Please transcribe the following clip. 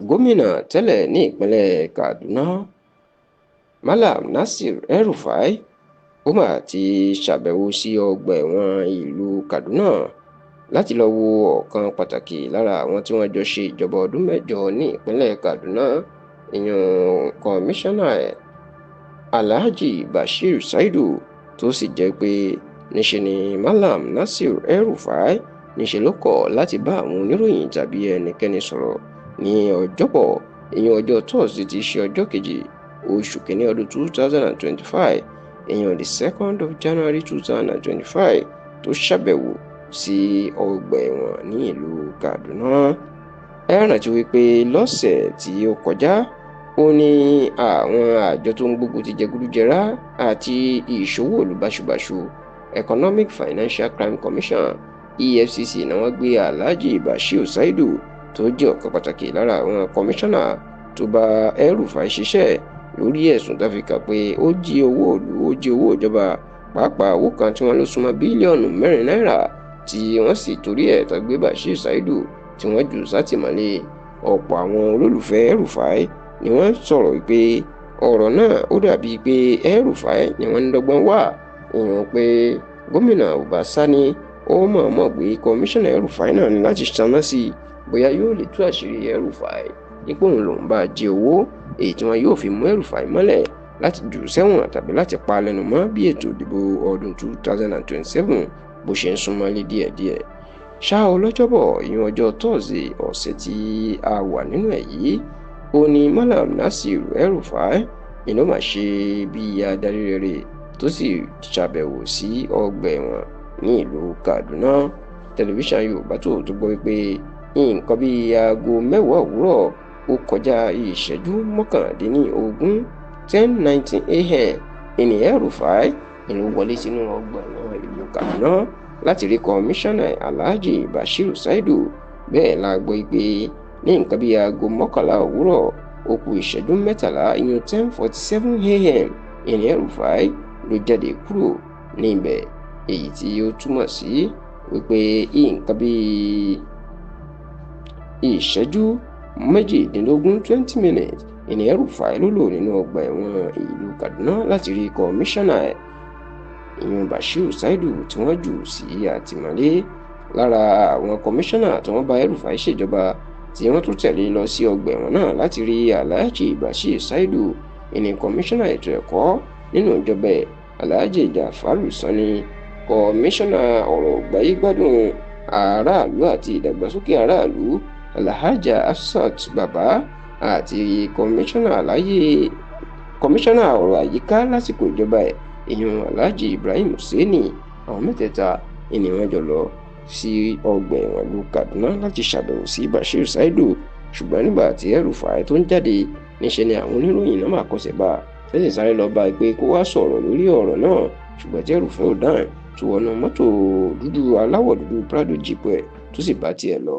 gómìnà tẹ́lẹ̀ ní ìpínlẹ̀ Kaduna Malam Nasir El-Rufai ó mà ti ṣàbẹ̀wò sí ọgbà ẹ̀wọ̀n ìlú Kaduna láti lọ wo ọ̀kan pàtàkì lára àwọn tí wọ́n jọ ṣe ìjọba ọdún mẹ́jọ ní ìpínlẹ̀ Kaduna, ìyẹn kọmíṣánná Alhaji Bashir Saidu, tó sì jẹ́ pé níṣe ni Malam Nasir El-Rufai níṣe ló kọ̀ láti bá àwọn oníròyìn tàbí ẹnikẹ́ni sọ̀rọ̀ ní ọjọ́bọ̀, ìyẹn ọjọ́ Thursday tí í ṣe ọjọ́ kejì oṣù kìíní ọdún 2025, ìyẹn the 2nd of January 2025, tó ṣàbẹ̀wò sí ọgbà ẹ̀wọ̀n ní ìlú Kaduna. Ẹ rántí wípé lọ́sẹ̀ tí ó kọjá ó ní àwọn àjọ tó ń gbógun ti jẹgúdújẹrá àti ìṣòwò olùbáṣubàṣu Economic Financial Crime Commission EFCC náà wọ́n gbé Alhaji Bashir Saidu tó jẹ́ ọ̀kan pàtàkì lára àwọn kọmíṣánná tó bá El-Rufai ṣiṣẹ́ lórí ẹ̀sùn tó fi kà pé ó jí owó ìlú, ó jí owó ìjọba, pàápàá owó kan tí wọ́n ló súnmọ́ bílíọ̀nù 4 náírà, tí wọ́n sì torí ẹ̀ tó gbé Bashir Saidu tí wọ́n jù sátìmọ́lé. Ọ̀pọ̀ àwọn olólùfẹ́ El-Rufai ni wọ́n sọ̀rọ̀ wípé ọ̀rọ̀ náà ó dàbí pé El-Rufai ni wọ́n ń dọ́gbọ́n wá, ìyẹn pé gómìnà Uba Sani ó mọ̀ọ́mọ̀ gbé kọmíṣánná El-Rufai náà ní láti ṣáná sí i bóyá yóò lè tú àṣírí El-Rufai nípò òun lòún bá jí owó, èyí tí wọn yóò fi mú El-Rufai mọ́lẹ̀ láti jù sẹ́wọ̀n tàbí láti pa lẹ́nu mọ́ bí ètò ìdìbò ọdún 2027 bó ṣe ń súnmọ́lé díẹ̀díẹ̀. Ṣá o lọ́jọ́bọ̀, ìyẹn ọjọ́ Thursday ọ̀sẹ̀ tí a wà nínú ẹ̀ yìí, ó ní Malam Nasir El-Rufai iná máa ṣe bí adarí rere tó sì ṣàbẹ̀wò sí ọgbà ẹ̀wọ̀n ní ìlú Kaduna. Tẹlifíṣàn Yorùbá Tòótọ́ gbọ́ wípé nǹkan bíi aago 10 òwúrọ̀ ó kọjá ìṣẹ́jú 19 10:19 a.m. ìní El-Rufai ìlú wọlé sínú ọgbà ẹ̀wọ̀n ìlú Kaduna láti rí kọmíṣánná Alhaji Bashir Saidu. Bẹ́ẹ̀ la gbọ́ pé ní nǹkan bíi aago 11 òwúrọ̀ ó kù ìṣẹ́jú 13 ìyẹn 10:47 a.m. ìní El-Rufai ló jáde kúrò níbẹ̀, èyí tí ó túmọ̀ sí wípé nǹkan bíi ìṣẹ́jú 20 minutes ìní El-Rufai ló lò nínú ọgbà ẹ̀wọ̀n ìlú Kaduna láti rí kọmíṣánná ìyẹn Bashir Saidu tí wọ́n jù sí àtìmọ́lé. Lára àwọn kọmíṣánná tí wọ́n bá El-Rufai ṣèjọba tí wọ́n tún tẹ̀lé lọ sí ọgbà ẹ̀wọ̀n náà láti rí Alhaji Bashir Saidu ìní kọmíṣánná ètò ẹ̀kọ́ nínú ìjọba Alhaji Jafaru Sani, kọmíṣánná ọ̀rọ̀ gbáyégbádùn aráàlú àti ìdàgbàsókè aráàlú Alhaja Hafsat Baba àti kọmíṣánná ọ̀rọ̀ àyíká lásìkò ìjọba ìyẹn Alhaji Ibrahim Hussaini. Àwọn mẹ́tẹ̀ẹ̀ta ni wọ́n jọ lọ sí ọgbà ẹ̀wọ̀n ìlú Kaduna láti ṣàbẹ̀wò sí Bashir Saidu, ṣùgbọ́n nígbà tí El-Rufai tó ń jáde níṣẹ́ ni àwọn oníròyìn náà máa kọsẹ̀ bá tẹ́sí sáré lọ bá pé kó wá sọ̀rọ̀ lórí ọ̀rọ̀ náà, ṣùgbọ́n tí El-Rufai ò dáhùn tó wọnú mọ́tò dúdú aláwọ̀ dúdú Prado Jeep ẹ̀ tó sì bá tiẹ̀ lọ.